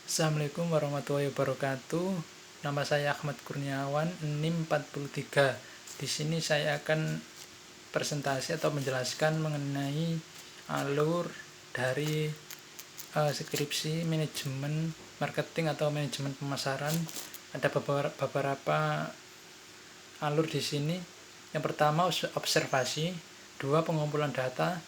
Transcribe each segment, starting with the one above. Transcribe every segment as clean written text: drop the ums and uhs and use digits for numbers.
Assalamualaikum warahmatullahi wabarakatuh. Nama saya Ahmad Kurniawan, NIM 43. Di sini saya akan presentasi atau menjelaskan mengenai alur dari skripsi manajemen marketing atau manajemen pemasaran. Ada beberapa alur di sini. Yang pertama observasi, 2 pengumpulan data,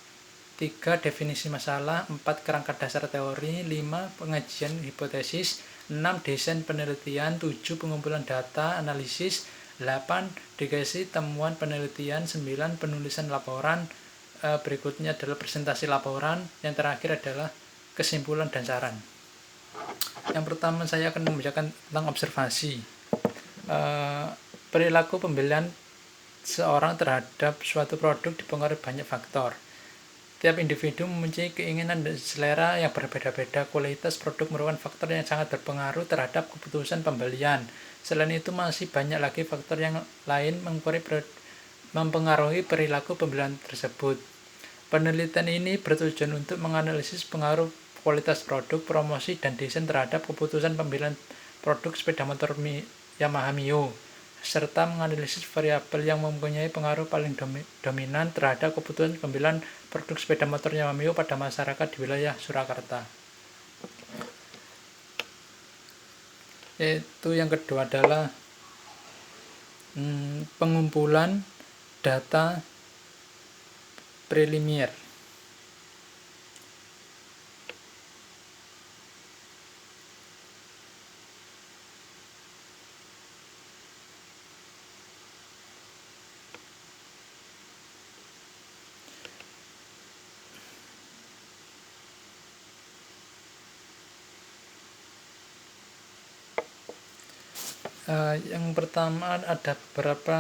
3 definisi masalah, 4 kerangka dasar teori, 5 pengajian hipotesis, 6 desain penelitian, 7 pengumpulan data analisis, 8 dikasih temuan penelitian, 9 penulisan laporan, berikutnya adalah presentasi laporan, yang terakhir adalah kesimpulan dan saran. Yang pertama saya akan membicarakan tentang observasi. Perilaku pembelian seorang terhadap suatu produk dipengaruhi banyak faktor. Tiap individu mempunyai keinginan dan selera yang berbeda-beda. Kualitas produk merupakan faktor yang sangat berpengaruh terhadap keputusan pembelian. Selain itu masih banyak lagi faktor yang lain mempengaruhi perilaku pembelian tersebut. Penelitian ini bertujuan untuk menganalisis pengaruh kualitas produk, promosi, dan desain terhadap keputusan pembelian produk sepeda motor Yamaha Mio, serta menganalisis variabel yang mempunyai pengaruh paling dominan terhadap keputusan pembelian produk sepeda motor Yamaha Mio pada masyarakat di wilayah Surakarta. Yaitu yang kedua adalah pengumpulan data prelimier. Yang pertama ada beberapa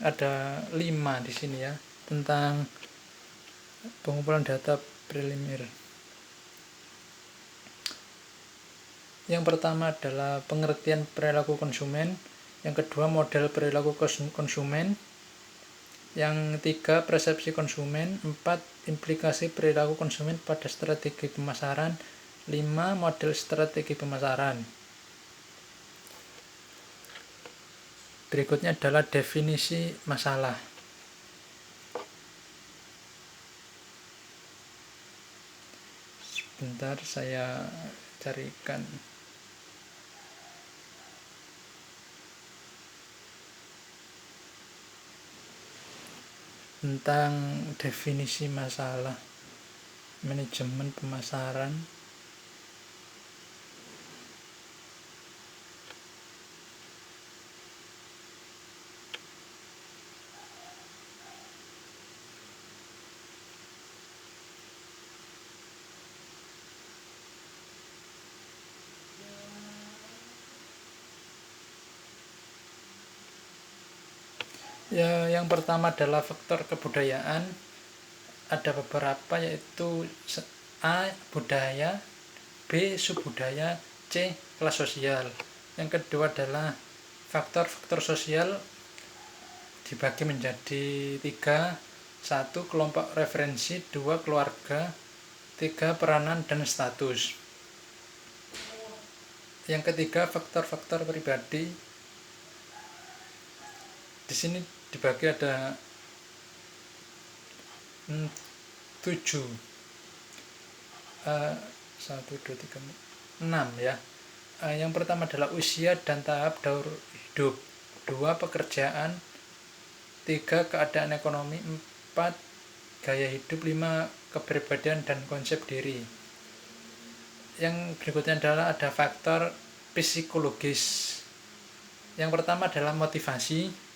ada 5 di sini ya, tentang pengumpulan data prelimier. Yang pertama adalah pengertian perilaku konsumen, yang kedua model perilaku konsumen, yang ketiga persepsi konsumen, 4 implikasi perilaku konsumen pada strategi pemasaran, 5 model strategi pemasaran. Berikutnya adalah definisi masalah. Sebentar saya carikan. Tentang definisi masalah manajemen pemasaran. Ya, yang pertama adalah faktor kebudayaan. Ada beberapa, yaitu A. budaya, B. subbudaya, C. kelas sosial. Yang kedua adalah faktor-faktor sosial dibagi menjadi 3. 1. kelompok referensi, 2. keluarga, 3. peranan dan status. Yang ketiga faktor-faktor pribadi. Di sini dibagi ada 7. 1, 2, 3, 6 ya. Yang pertama adalah usia dan tahap daur hidup, 2. pekerjaan, 3. keadaan ekonomi, 4. gaya hidup, 5. kepribadian dan konsep diri. Yang berikutnya adalah ada faktor psikologis. Yang pertama adalah motivasi,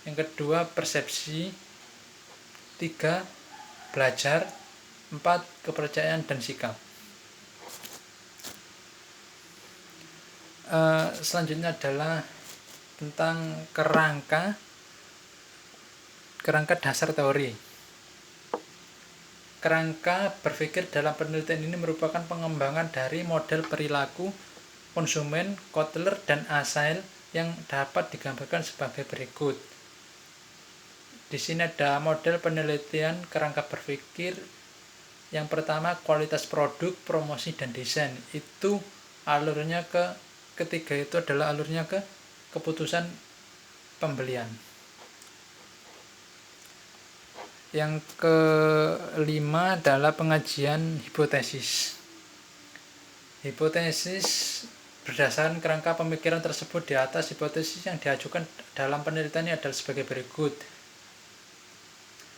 yang kedua persepsi, 3. belajar, 4. kepercayaan dan sikap. Selanjutnya adalah tentang kerangka dasar teori. Kerangka berpikir dalam penelitian ini merupakan pengembangan dari model perilaku konsumen Kotler dan Asael yang dapat digambarkan sebagai berikut. Di sini ada model penelitian kerangka berpikir. Yang pertama, kualitas produk, promosi, dan desain. Itu alurnya ketiga itu adalah alurnya ke keputusan pembelian. Yang kelima adalah pengajian hipotesis. Hipotesis berdasarkan kerangka pemikiran tersebut di atas, hipotesis yang diajukan dalam penelitian ini adalah sebagai berikut.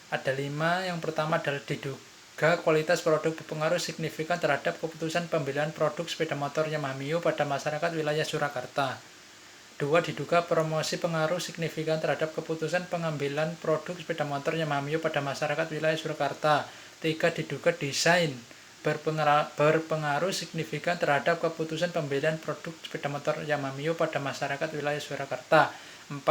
Ada 5. Yang pertama adalah diduga kualitas produk berpengaruh signifikan terhadap keputusan pembelian produk sepeda motor Yamaha Mio pada masyarakat wilayah Surakarta. 2. Diduga promosi pengaruh signifikan terhadap keputusan pengambilan produk sepeda motor Yamaha Mio pada masyarakat wilayah Surakarta. 3. Diduga desain berpengaruh signifikan terhadap keputusan pembelian produk sepeda motor Yamaha Mio pada masyarakat wilayah Surakarta. 4.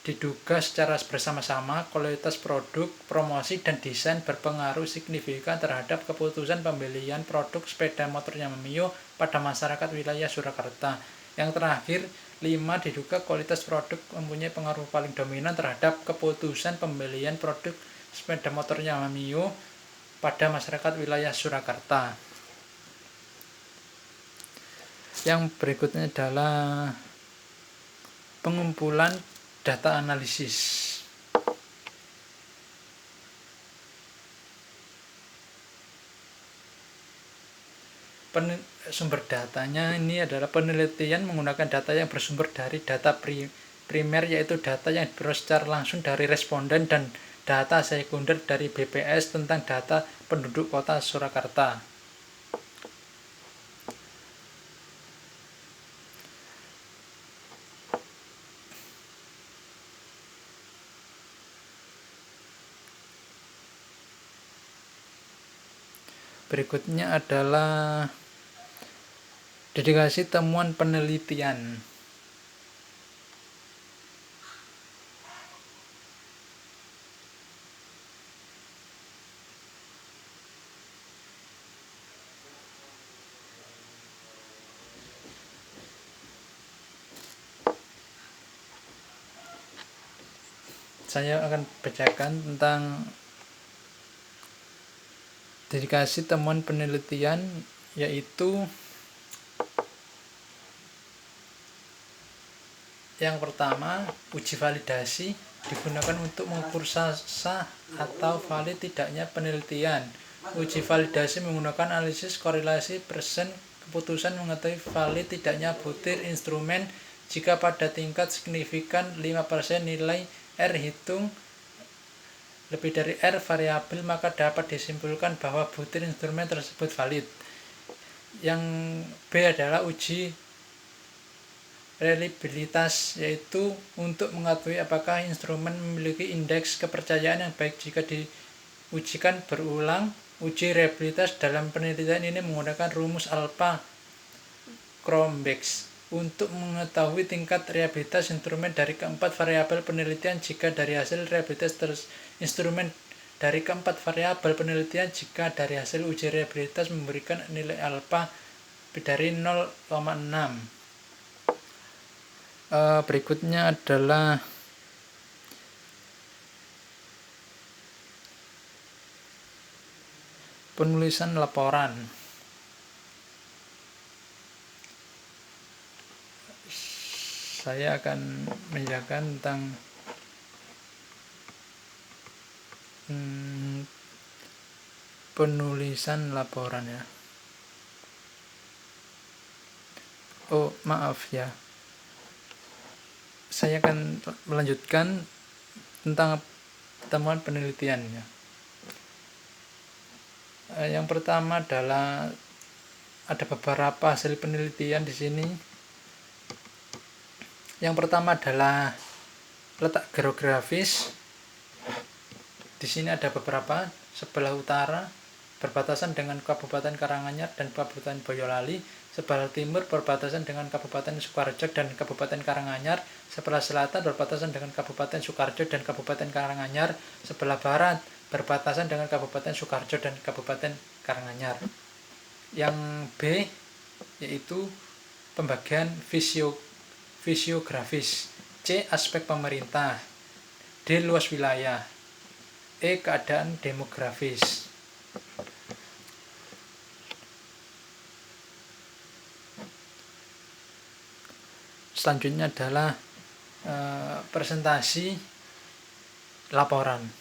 Diduga secara bersama-sama kualitas produk, promosi, dan desain berpengaruh signifikan terhadap keputusan pembelian produk sepeda motor Yamaha Mio pada masyarakat wilayah Surakarta. Yang terakhir, 5. Diduga kualitas produk mempunyai pengaruh paling dominan terhadap keputusan pembelian produk sepeda motor Yamaha Mio pada masyarakat wilayah Surakarta. Yang berikutnya adalah pengumpulan data analisis. Sumber datanya ini adalah penelitian menggunakan data yang bersumber dari data primer, yaitu data yang diperoleh secara langsung dari responden, dan data sekunder dari BPS tentang data penduduk kota Surakarta. Berikutnya adalah dedikasi temuan penelitian. Saya akan bacakan tentang dedikasi temuan penelitian, yaitu yang pertama, uji validasi digunakan untuk mengukur sah atau valid tidaknya penelitian. Uji validasi menggunakan analisis korelasi persen keputusan mengetahui valid tidaknya butir instrumen. Jika pada tingkat signifikan 5% nilai R hitung lebih dari R variabel, maka dapat disimpulkan bahwa butir instrumen tersebut valid. Yang B adalah uji reliabilitas, yaitu untuk mengetahui apakah instrumen memiliki indeks kepercayaan yang baik jika diujikan berulang. Uji reliabilitas dalam penelitian ini menggunakan rumus alpha Cronbach untuk mengetahui tingkat reliabilitas instrumen dari keempat variabel penelitian. Jika dari hasil reliabilitas instrumen dari keempat variabel penelitian, jika dari hasil uji reliabilitas memberikan nilai alpha dari 0,6. Berikutnya adalah penulisan laporan. Saya akan menjelaskan tentang penulisan laporan ya. Oh, maaf ya. Saya akan melanjutkan tentang temuan penelitian ya. Yang pertama adalah ada beberapa hasil penelitian di sini. Yang pertama adalah letak geografis. Di sini ada beberapa. Sebelah utara berbatasan dengan Kabupaten Karanganyar dan Kabupaten Boyolali. Sebelah timur berbatasan dengan Kabupaten Sukoharjo dan Kabupaten Karanganyar. Sebelah selatan berbatasan dengan Kabupaten Sukoharjo dan Kabupaten Karanganyar. Sebelah barat berbatasan dengan Kabupaten Sukoharjo dan Kabupaten Karanganyar. Yang B yaitu pembagian fisiografis. C aspek pemerintah. D luas wilayah. E. Keadaan demografis. Selanjutnya adalah presentasi laporan.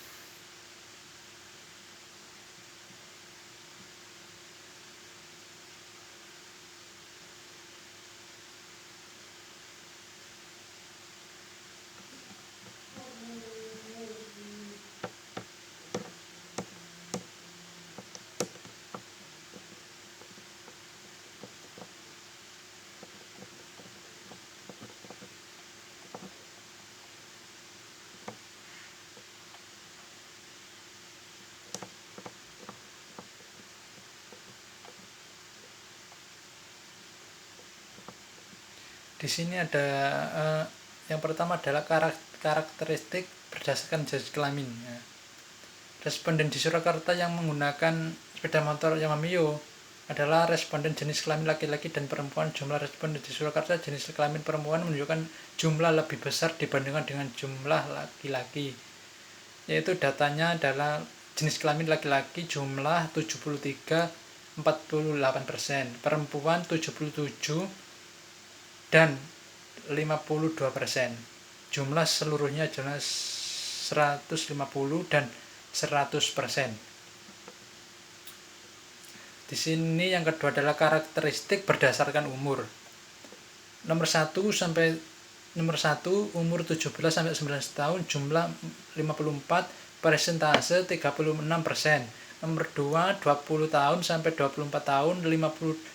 Di sini ada yang pertama adalah karakteristik berdasarkan jenis kelamin. Responden di Surakarta yang menggunakan sepeda motor Yamaha Mio adalah responden jenis kelamin laki-laki dan perempuan. Jumlah responden di Surakarta jenis kelamin perempuan menunjukkan jumlah lebih besar dibandingkan dengan jumlah laki-laki. Yaitu datanya adalah jenis kelamin laki-laki jumlah 73,48%, perempuan 77 dan 52%. Jumlah seluruhnya adalah 150 dan 100%. Di sini yang kedua adalah karakteristik berdasarkan umur. Nomor 1 umur 17 sampai 19 tahun jumlah 54, persentase 36%. Nomor 2 20 tahun sampai 24 tahun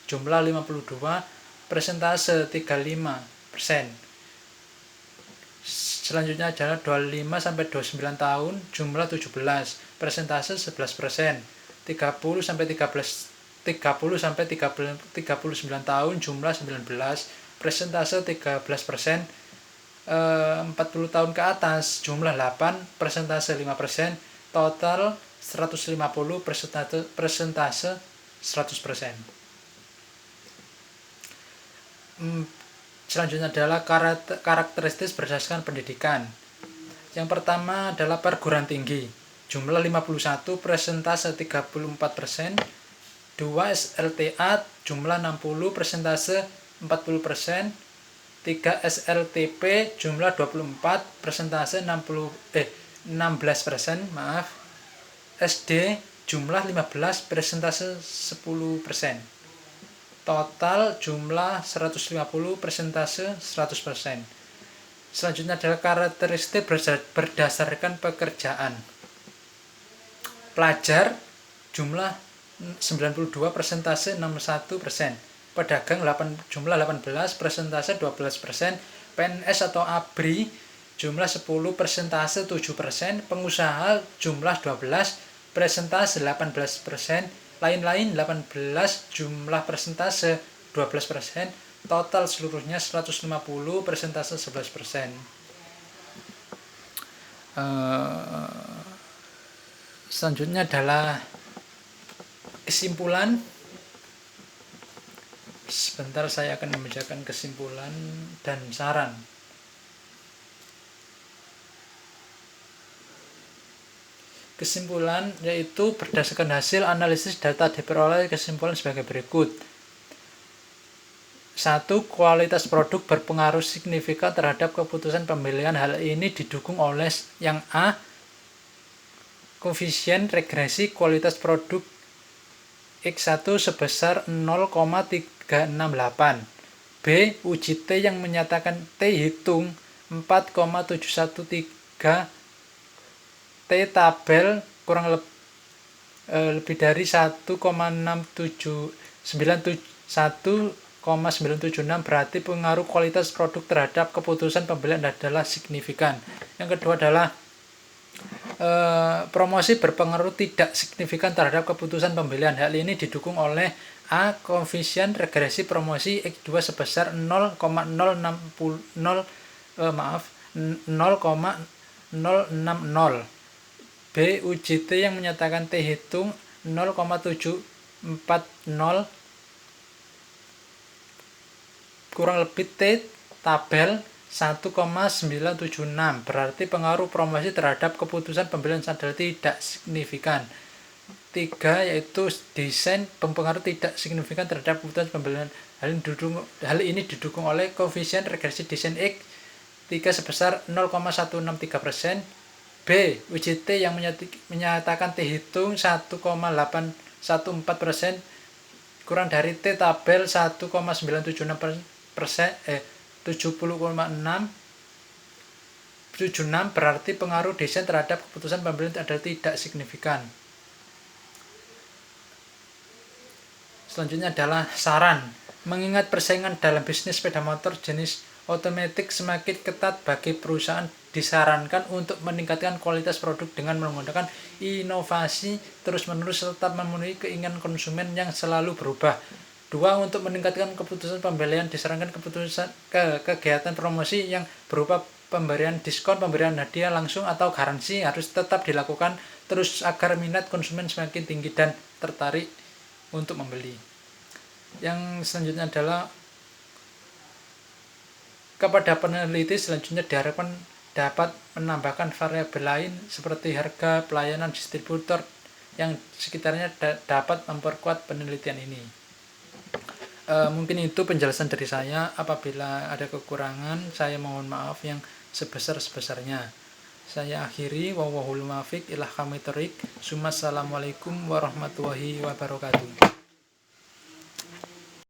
jumlah 52, persentase 35%. Selanjutnya adalah 25 sampai 29 tahun jumlah 17, persentase 11%. 30 sampai 39 tahun jumlah 19, persentase 13%. 40 tahun ke atas jumlah 8, persentase 5%. Total 150, persentase 100%. Selanjutnya adalah karakteristik berdasarkan pendidikan. Yang pertama adalah perguruan tinggi, jumlah 51, persentase 34%. 2 SLTA jumlah 60, persentase 40%. 3 SLTP jumlah 24, persentase 16%. SD jumlah 15, persentase 10%. Total jumlah 150, persentase 100%. Selanjutnya adalah karakteristik berdasarkan pekerjaan. Pelajar jumlah 92, persentase 61%. Pedagang jumlah 18, persentase 12%. PNS atau ABRI jumlah 10, persentase 7%. Pengusaha jumlah 12, persentase 18%. Lain-lain 18, jumlah persentase 12%. Total seluruhnya 150, persentase 11%. Selanjutnya adalah kesimpulan. Sebentar saya akan membacakan kesimpulan dan saran. Kesimpulan yaitu berdasarkan hasil analisis data diperoleh kesimpulan sebagai berikut. 1. Kualitas produk berpengaruh signifikan terhadap keputusan pembelian. Hal ini didukung oleh yang A. Koefisien regresi kualitas produk X1 sebesar 0,368. B. Uji T yang menyatakan T hitung 4,713. T tabel kurang lebih dari 1,976 berarti pengaruh kualitas produk terhadap keputusan pembelian adalah signifikan. Yang kedua adalah promosi berpengaruh tidak signifikan terhadap keputusan pembelian. Hal ini didukung oleh A. Koefisien regresi promosi X2 sebesar 0,060. B. Uji T yang menyatakan T hitung 0,740 kurang lebih T tabel 1,976. Berarti pengaruh promosi terhadap keputusan pembelian adalah tidak signifikan. 3 yaitu desain berpengaruh tidak signifikan terhadap keputusan pembelian. Hal ini didukung oleh koefisien regresi desain X 3 sebesar 0,163%. B. UJT yang menyatakan T hitung 1,814% kurang dari T tabel 70,6 berarti pengaruh desain terhadap keputusan pembelian adalah tidak signifikan. Selanjutnya adalah saran. Mengingat persaingan dalam bisnis sepeda motor jenis otomatis semakin ketat, bagi perusahaan disarankan untuk meningkatkan kualitas produk dengan menggunakan inovasi terus-menerus serta memenuhi keinginan konsumen yang selalu berubah. 2. Untuk meningkatkan keputusan pembelian disarankan kegiatan promosi yang berupa pemberian diskon, pemberian hadiah langsung atau garansi harus tetap dilakukan terus agar minat konsumen semakin tinggi dan tertarik untuk membeli. Yang selanjutnya adalah kepada peneliti selanjutnya diharapkan dapat menambahkan variabel lain seperti harga, pelayanan, distributor yang sekitarnya dapat memperkuat penelitian ini. Mungkin itu penjelasan dari saya. Apabila ada kekurangan, saya mohon maaf yang sebesar-besarnya. Saya akhiri, wallahul muwaffiq ila aqwamit thoriq. Assalamualaikum warahmatullahi wabarakatuh.